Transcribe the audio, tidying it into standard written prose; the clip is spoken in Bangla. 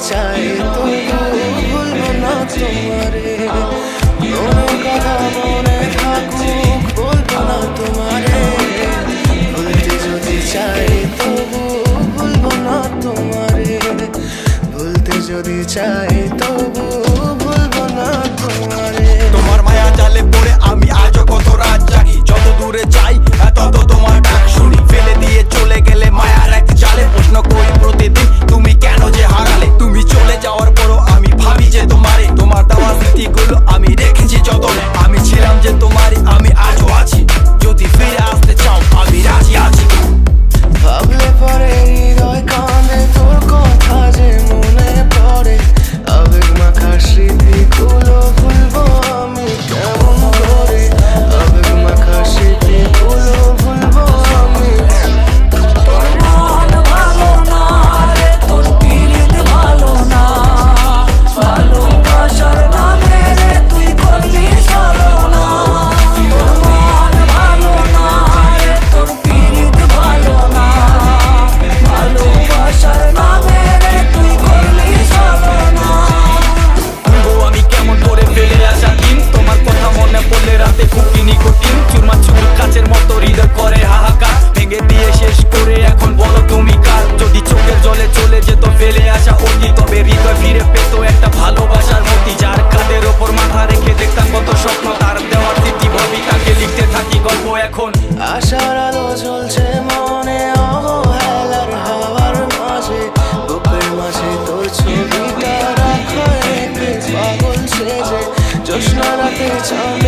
চাই তবু ভুলবো না তোমারে। মনের কথা মনে থাকুক বলবো না তোমারে। ভুলতে যদি চাই তবু ভুলবো না তোমারে। ভুলতে যদি চাই তবু ভুলবো না তোমারে। তোমার মায়া জালে পড়ে আমি আজও কত রাত জাগি। যত দূরে যাই তত তোমার ডাক শুনি। ফেলে দিয়ে চলে গেলে মায়ার এক জালে প্রশ্ন করি প্রতিদিন তুমি কেন যে হারালে। তুমি চলে যাওয়ার পরও আমি ভাবি যে তোমারে। তোমার দেওয়া স্মৃতিগুলো আমি রেখেছি যতনে। আমি ছিলাম যে তোমারই, আমি আজও আছি। যদি ফিরে আসতে চাও আমি রাজি আছি। ভাবলে পরে হৃদয় কাঁদে তোর কথা যে মনে পড়ে। আবেগ মাখা স্মৃতিগুলো ভুলবো আমি কেমন করে। আবেগ মাখা স্মৃতিগুলো ভুলবো আমি। তোর মন ভালো না রে, তোর পিরিত ভালো না। ভালোবাসার নামে রে তুই করলি ছলনা। তোর মন ভালো না রে, তোর পিরিত ভালো না। ভালোবাসার নামে রে তুই করলি ছলনা। ভুলবো আমি কেমন করে ফেলে আসা দিন। তোমার কথা মনে পড়লে রাতে ফুকিনি কঠিন। চুরমাচুর কাচের মতো হৃদয় করে হাহাকার। ভেঙে দিয়ে শেষ করে এখন বলো তুমি কার। যদি চোখের জলে চলে যেত ফেলে আসা অতি, তবে হৃদয় ফিরে পেত একটা ভালোবাসার মতি। যার কাঁধের ওপর মাথা রেখে দেখতাম কত স্বপ্ন, তার দেওয়ার স্মৃতি ভাবি তাকে লিখতে থাকি গল্প এখন। আশার আলো জ্বলছে মনে অবহেলার হাওয়ার মাঝে। বুকের মাঝে তোর ছবিটা রাখা একে পাগল সেজে। জ্যোৎস্না রাতে চাঁদ